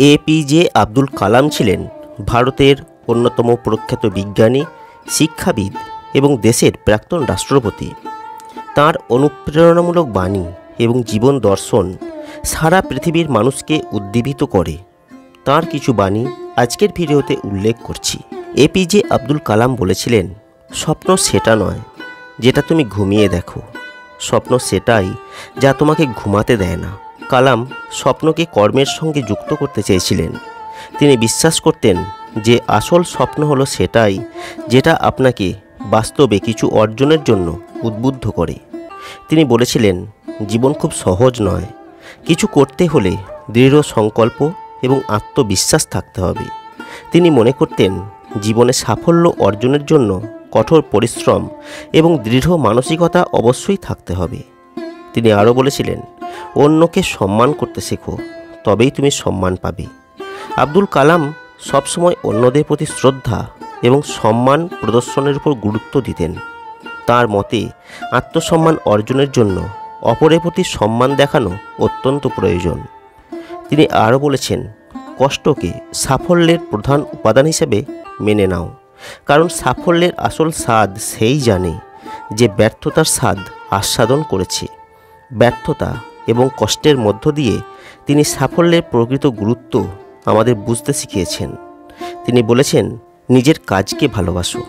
APJ Abdul Kalam ছিলেন ভারতের অন্যতম প্রখ্যাত বিজ্ঞানী, শিক্ষাবিদ এবং দেশের প্রাক্তন রাষ্ট্রপতি। তাঁর অনুপ্রেরণামূলক বাণী এবং জীবন দর্শন সারা পৃথিবীর মানুষকে উদ্দীপিত করে। তাঁর কিছু বাণী আজকের ভিডিওতে উল্লেখ করছি। এপিজে আব্দুল কালাম বলেছিলেন, স্বপ্ন সেটা নয় যেটা তুমি ঘুমিয়ে দেখো, স্বপ্ন সেটাই যা তোমাকে ঘুমাতে দেয় না। কালাম স্বপ্নকে কর্মের সঙ্গে যুক্ত করতে চেয়েছিলেন। তিনি বিশ্বাস করতেন যে আসল স্বপ্ন হলো সেটাই যেটা আপনাকে বাস্তবে কিছু অর্জনের জন্য উদ্বুদ্ধ করে। তিনি বলেছিলেন, জীবন খুব সহজ নয়, কিছু করতে হলে দৃঢ় সংকল্প এবং আত্মবিশ্বাস থাকতে হবে। তিনি মনে করতেন জীবনে সাফল্য অর্জনের জন্য কঠোর পরিশ্রম এবং দৃঢ় মানসিকতা অবশ্যই থাকতে হবে। তিনি আরও বলেছিলেন, অন্যকে সম্মান করতে শেখো, তবেই তুমি সম্মান পাবে। আব্দুল কালাম সবসময় অন্যদের প্রতি শ্রদ্ধা এবং সম্মান প্রদর্শনের উপর গুরুত্ব দিতেন। তার মতে আত্মসম্মান অর্জনের জন্য অপরের প্রতি সম্মান দেখানো অত্যন্ত প্রয়োজন। তিনি আরও বলেছেন, কষ্টকে সাফল্যের প্রধান উপাদান হিসেবে মেনে নাও, কারণ সাফল্যের আসল স্বাদ সেই জানে যে ব্যর্থতার স্বাদ আস্বাদন করেছে। ব্যর্থতা এবং কষ্টের মধ্য দিয়ে তিনি সাফল্যের প্রকৃত গুরুত্ব আমাদের বুঝতে শিখিয়েছেন। তিনি বলেছেন, নিজের কাজকে ভালোবাসো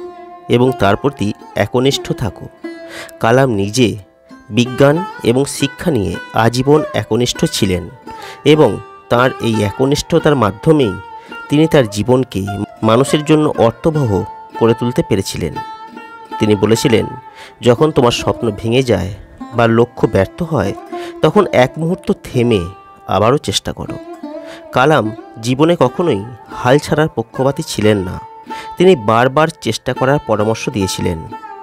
এবং তার প্রতি একনিষ্ঠ থাকো। কালাম নিজে বিজ্ঞান এবং শিক্ষা নিয়ে আজীবন একনিষ্ঠ ছিলেন এবং তার এই একনিষ্ঠতার মাধ্যমেই তিনি তার জীবনকে মানুষের জন্য অর্থবহ করে তুলতে পেরেছিলেন। তিনি বলেছিলেন, যখন তোমার স্বপ্ন ভেঙে যায় বা লক্ষ্য ব্যর্থ হয়, তখন এক মুহূর্ত থেমে আবারও চেষ্টা করো। কালাম জীবনে কখনোই হাল ছাড়ার পক্ষপাতী ছিলেন না। তিনি বারবার চেষ্টা করার পরামর্শ দিয়েছিলেন।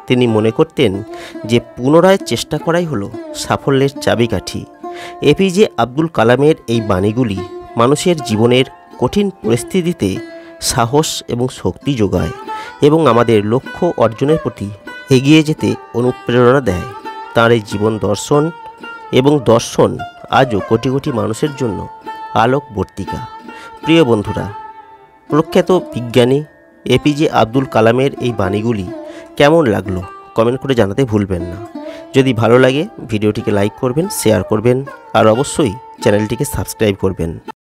তিনি মনে করতেন যে পুনরায় চেষ্টা করাই হলো সাফল্যের চাবিকাঠি। এপিজে আব্দুল কালামের এই বাণীগুলি মানুষের জীবনের কঠিন পরিস্থিতিতে সাহস এবং শক্তি যোগায় এবং আমাদের লক্ষ্য অর্জনের প্রতি এগিয়ে যেতে অনুপ্রেরণা দেয়। তাঁর এই জীবন দর্শন আজও কোটি কোটি মানুষের জন্য আলোকবর্তিকা। প্রিয় বন্ধুরা, প্রখ্যাত বিজ্ঞানী এপিজে আব্দুল কালামের এই বাণীগুলি কেমন লাগলো কমেন্ট করে জানাতে ভুলবেন না। যদি ভালো লাগে ভিডিওটিকে লাইক করবেন, শেয়ার করবেন আর অবশ্যই চ্যানেলটিকে সাবস্ক্রাইব করবেন।